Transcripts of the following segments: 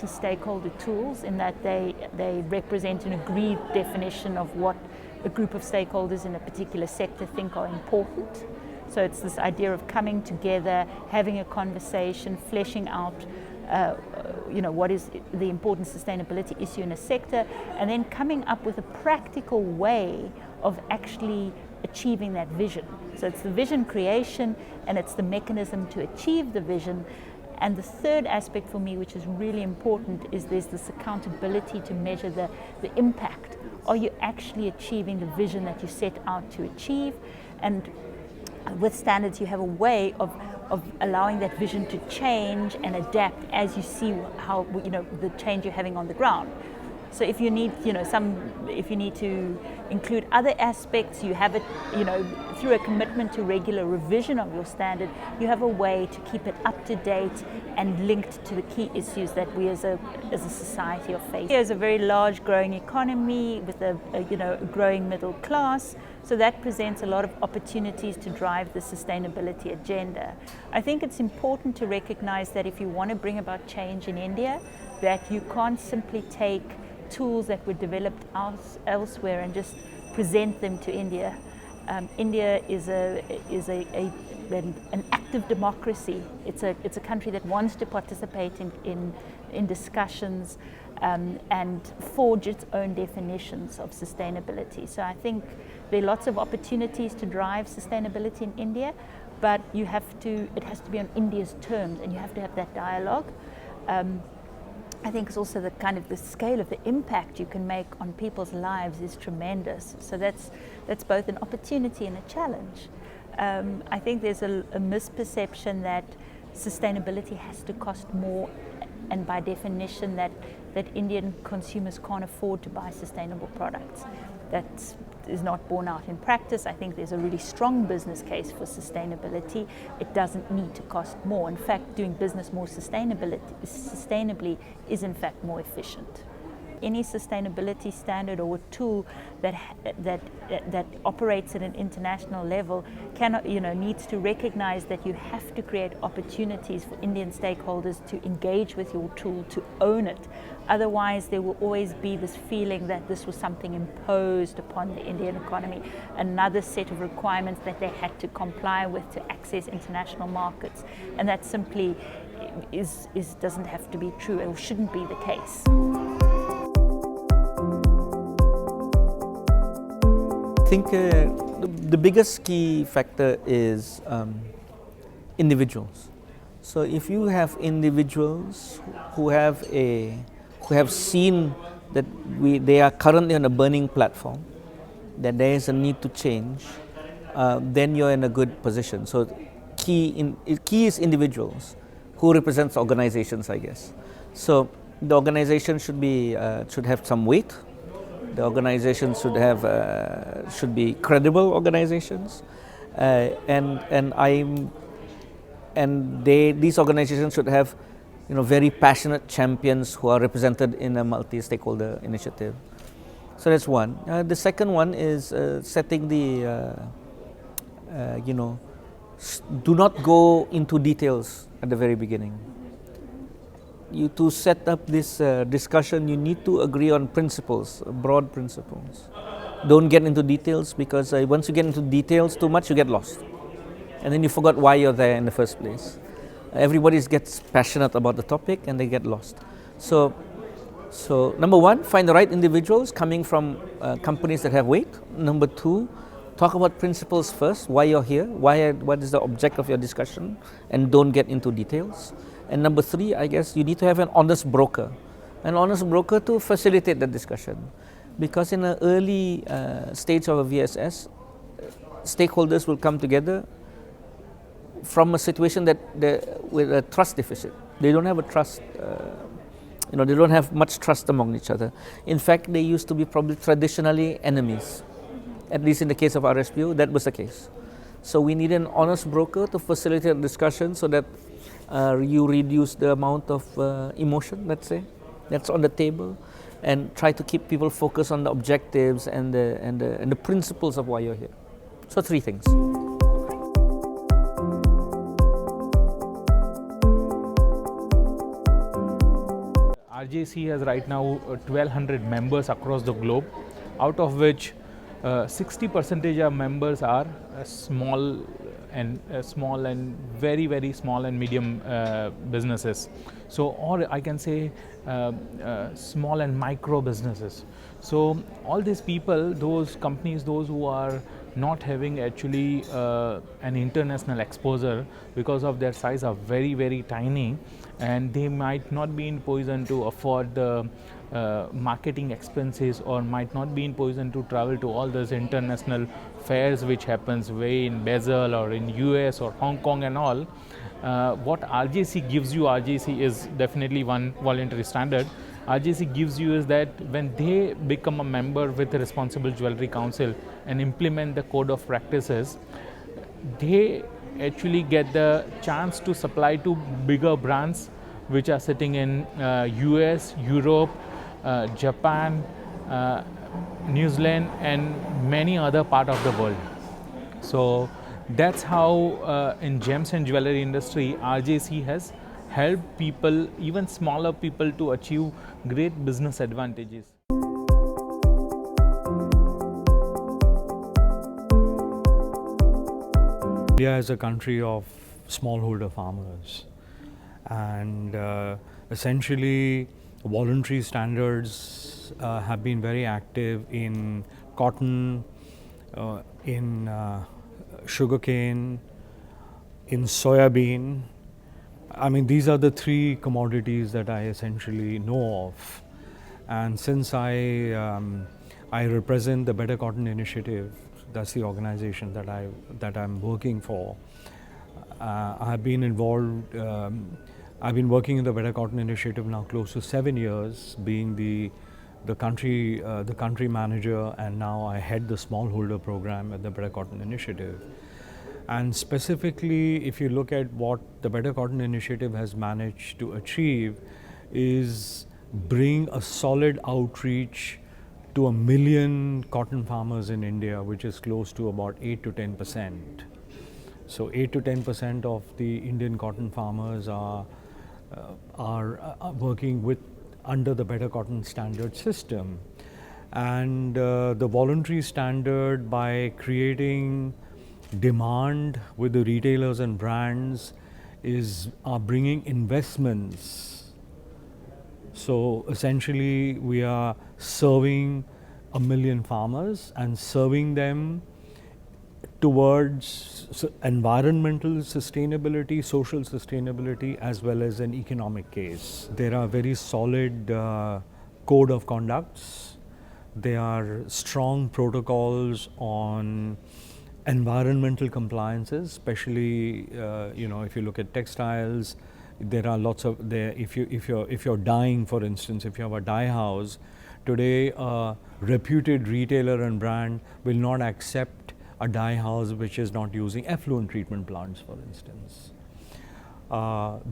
multi-stakeholder tools in that they represent an agreed definition of what a group of stakeholders in a particular sector think are important. So it's this idea of coming together, having a conversation, fleshing out what is the important sustainability issue in a sector, and then coming up with a practical way of actually achieving that vision. So it's the vision creation and it's the mechanism to achieve the vision. And the third aspect for me, which is really important, is there's this accountability to measure the impact. Are you actually achieving the vision that you set out to achieve? And with standards, you have a way of allowing that vision to change and adapt as you see how the change you're having on the ground. So if you need if you need to include other aspects, you have it through a commitment to regular revision of your standard, you have a way to keep it up to date and linked to the key issues that we as a society are facing. There's a very large growing economy with a growing middle class, so that presents a lot of opportunities to drive the sustainability agenda. I think it's important to recognize that if you want to bring about change in India, that you can't simply take tools that were developed elsewhere and just present them to India. India is an active democracy. It's a country that wants to participate in discussions and forge its own definitions of sustainability. So I think there are lots of opportunities to drive sustainability in India, but it has to be on India's terms, and you have to have that dialogue. I think it's also the scale of the impact you can make on people's lives is tremendous. So that's both an opportunity and a challenge. I think there's a misperception that sustainability has to cost more, and by definition that Indian consumers can't afford to buy sustainable products. That is not borne out in practice. I think there's a really strong business case for sustainability. It doesn't need to cost more. In fact, doing business more sustainably is in fact more efficient. Any sustainability standard or tool that operates at an international level needs to recognize that you have to create opportunities for Indian stakeholders to engage with your tool, to own it. Otherwise, there will always be this feeling that this was something imposed upon the Indian economy, another set of requirements that they had to comply with to access international markets, and that simply doesn't have to be true or shouldn't be the case. I think the biggest key factor is individuals. So if you have individuals who have seen that they are currently on a burning platform, that there is a need to change, then you're in a good position. So key is individuals who represents organizations, I guess. So the organization should have some weight. The organizations should be credible organizations, these organizations should have very passionate champions who are represented in a multi-stakeholder initiative. So that's one. The second one is setting the do not go into details at the very beginning. To set up this discussion, you need to agree on principles, broad principles. Don't get into details, because once you get into details too much, you get lost. And then you forgot why you're there in the first place. Everybody gets passionate about the topic and they get lost. So number one, find the right individuals coming from companies that have weight. Number two, talk about principles first, why you're here, what is the object of your discussion, and don't get into details. And number three, I guess you need to have an honest broker to facilitate the discussion. Because in an early stage of a VSS, stakeholders will come together from a situation with a trust deficit. They don't have a trust, they don't have much trust among each other. In fact, they used to be probably traditionally enemies. At least in the case of RSPO, that was the case. So we need an honest broker to facilitate discussion so that you reduce the amount of emotion, let's say, that's on the table, and try to keep people focused on the objectives and the principles of why you're here. So three things. RJC has right now 1200 members across the globe, out of which 60% of members are small and very small and medium businesses. So, or I can say small and micro businesses. So all these people, those companies, those who are not having actually an international exposure because of their size are very tiny, and they might not be in position to afford the marketing expenses, or might not be in position to travel to all those international fairs which happens way in Basel or in US or Hong Kong and all. What RJC gives you, RJC is definitely one voluntary standard. RJC gives you is that when they become a member with the Responsible Jewelry Council and implement the code of practices, they actually get the chance to supply to bigger brands which are sitting in US, Europe, Japan, New Zealand and many other part of the world. So that's how in gems and jewelry industry RJC has helped people, even smaller people, to achieve great business advantages. India is a country of smallholder farmers, and essentially voluntary standards have been very active in cotton, in sugarcane, in soybean. I mean, these are the three commodities that I essentially know of. And since I represent the Better Cotton Initiative, that's the organization that I'm working for. I've been involved. I've been working in the Better Cotton Initiative now close to 7 years, being the country manager, and now I head the smallholder program at the Better Cotton Initiative. And specifically, if you look at what the Better Cotton Initiative has managed to achieve, is bring a solid outreach to 1 million cotton farmers in India, which is close to about 8 to 10%. So 8 to 10% of the Indian cotton farmers are working with under the Better Cotton Standard system. And the voluntary standard, by creating demand with the retailers and brands, are bringing investments. So essentially we are serving 1 million farmers and serving them towards environmental sustainability, social sustainability, as well as an economic case. There are very solid code of conducts. There are strong protocols on environmental compliances, especially if you look at textiles, there are lots of there. If you're dyeing, for instance, if you have a dye house today, a reputed retailer and brand will not accept a dye house which is not using effluent treatment plants, for instance.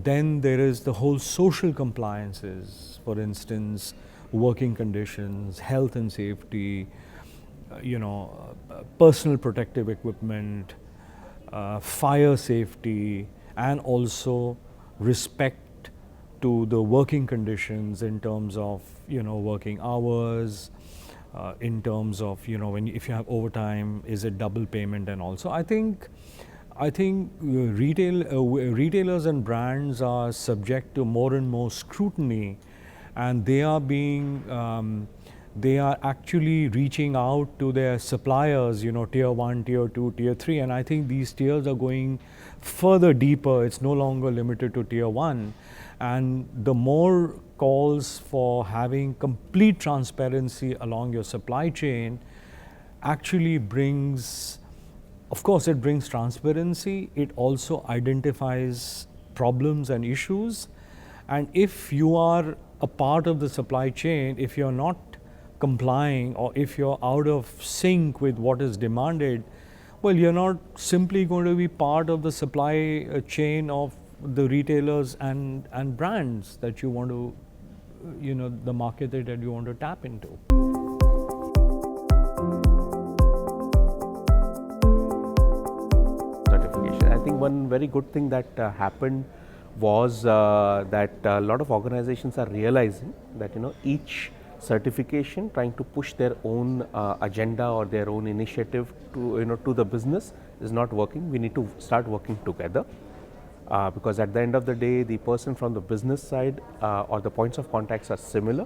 Then there is the whole social compliances, for instance, working conditions, health and safety, personal protective equipment, fire safety, and also respect to the working conditions in terms of working hours, in terms of if you have overtime, is it double payment, and also I think retailers and brands are subject to more and more scrutiny, and they are actually reaching out to their suppliers, tier 1, tier 2, tier 3, and I think these tiers are going further deeper. It's no longer limited to tier 1, and the more calls for having complete transparency along your supply chain actually brings, of course, it brings transparency. It also identifies problems and issues, and if you are a part of the supply chain, if you're not complying, or if you're out of sync with what is demanded, well, you're not simply going to be part of the supply chain of the retailers and brands that you want to, the market that you want to tap into. Certification. I think one very good thing that happened was that a lot of organizations are realizing that each certification trying to push their own agenda or their own initiative to to the business is not working. We need to start working together. Because at the end of the day, the person from the business side or the points of contacts are similar.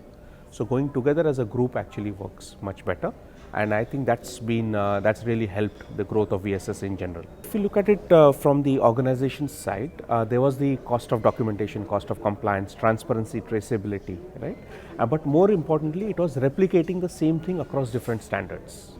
So going together as a group actually works much better. And I think that's really helped the growth of VSS in general. If you look at it from the organization side, there was the cost of documentation, cost of compliance, transparency, traceability, right? But more importantly, it was replicating the same thing across different standards.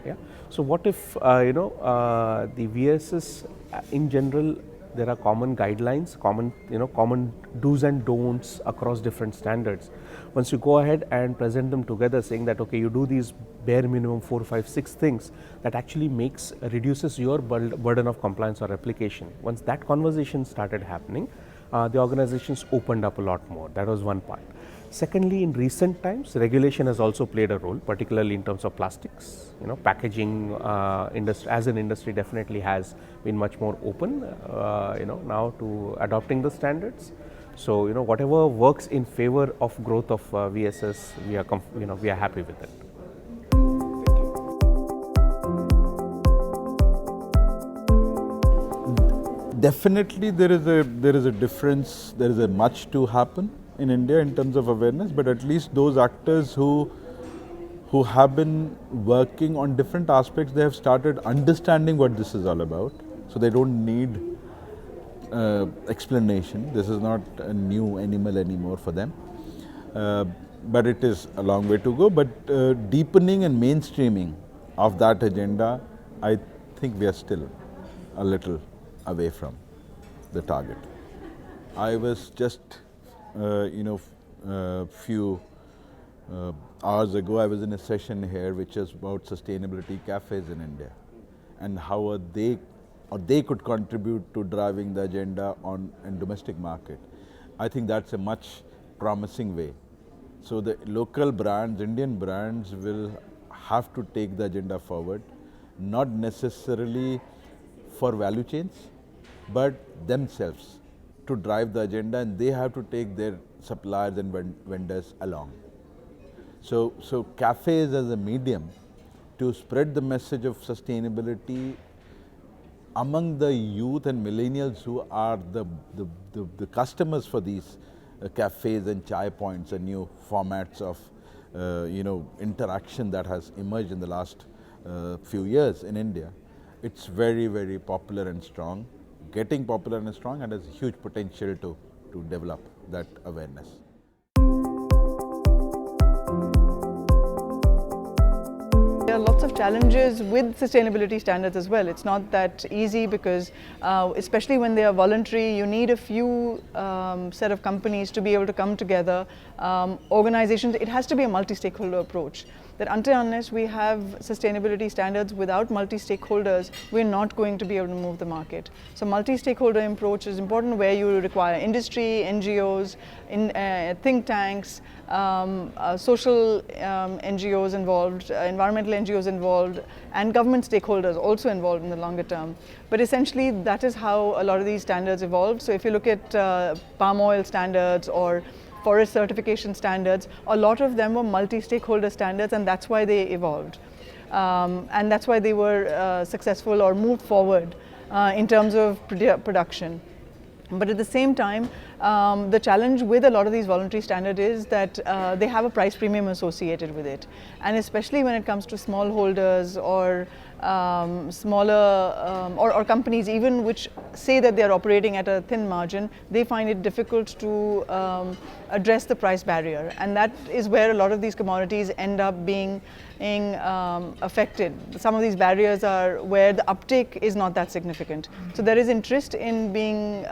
Yeah. So what if the VSS in general, there are common guidelines, common do's and don'ts across different standards. Once you go ahead and present them together, saying that okay, you do these bare minimum 4, 5, 6 things, that actually reduces your burden of compliance or replication. Once that conversation started happening, the organizations opened up a lot more. That was one part. Secondly, in recent times, regulation has also played a role, particularly in terms of plastics. Packaging industry as an industry definitely has been much more open, now to adopting the standards. So, whatever works in favor of growth of VSS, we are happy with it. Definitely, there is a difference. There is a much to happen in India in terms of awareness, but at least those actors who have been working on different aspects, they have started understanding what this is all about. So they don't need explanation. This is not a new animal anymore for them. But it is a long way to go. But deepening and mainstreaming of that agenda, I think we are still a little away from the target. I was just few hours ago, I was in a session here which is about sustainability cafes in India and how they could contribute to driving the agenda in domestic market. I think that's a much promising way. So the local brands, Indian brands will have to take the agenda forward, not necessarily for value chains, but themselves to drive the agenda, and they have to take their suppliers and vendors along. So cafes as a medium to spread the message of sustainability among the youth and millennials who are the customers for these cafes and chai points and new formats of interaction that has emerged in the last few years in India. It's very, very popular and strong, getting popular and strong, and has huge potential to develop that awareness. There are lots of challenges with sustainability standards as well. It's not that easy because especially when they are voluntary, you need a few set of companies to be able to come together. Organizations, it has to be a multi-stakeholder approach. That unless we have sustainability standards without multi-stakeholders, we're not going to be able to move the market. So multi-stakeholder approach is important, where you require industry, NGOs, think tanks, social NGOs involved, environmental NGOs involved, and government stakeholders also involved in the longer term. But essentially, that is how a lot of these standards evolved. So if you look at palm oil standards or forest certification standards, a lot of them were multi-stakeholder standards, and that's why they evolved. And that's why they were successful or moved forward in terms of production. But at the same time, the challenge with a lot of these voluntary standards is that they have a price premium associated with it. And especially when it comes to smallholders or smaller or companies even which say that they are operating at a thin margin, they find it difficult to address the price barrier. And that is where a lot of these commodities end up being affected. Some of these barriers are where the uptake is not that significant. So there is interest in being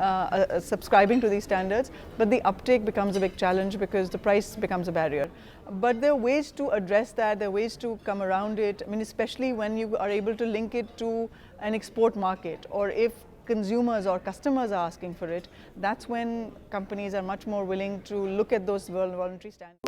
subscribing to these standards, but the uptake becomes a big challenge because the price becomes a barrier. But there are ways to address that, there are ways to come around it. I mean, especially when you are able to link it to an export market, or if consumers or customers are asking for it, that's when companies are much more willing to look at those voluntary standards.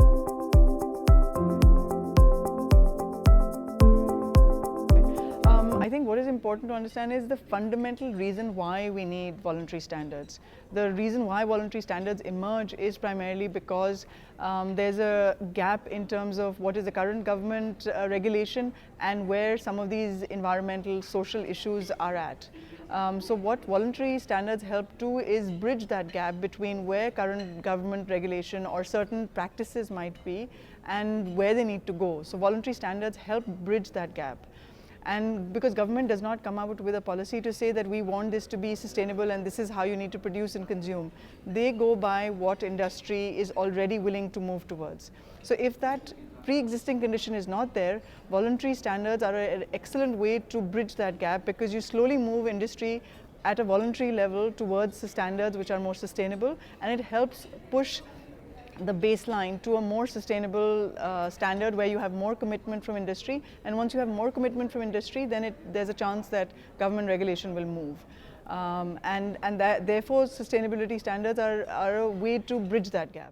I think what is important to understand is the fundamental reason why we need voluntary standards. The reason why voluntary standards emerge is primarily because there's a gap in terms of what is the current government regulation and where some of these environmental, social issues are at. So what voluntary standards help do is bridge that gap between where current government regulation or certain practices might be and where they need to go. So voluntary standards help bridge that gap. And because government does not come out with a policy to say that we want this to be sustainable and this is how you need to produce and consume, they go by what industry is already willing to move towards. So if that pre-existing condition is not there, voluntary standards are an excellent way to bridge that gap, because you slowly move industry at a voluntary level towards the standards which are more sustainable, and it helps push the baseline to a more sustainable standard where you have more commitment from industry, and once you have more commitment from industry, then there's a chance that government regulation will move, and therefore sustainability standards are a way to bridge that gap.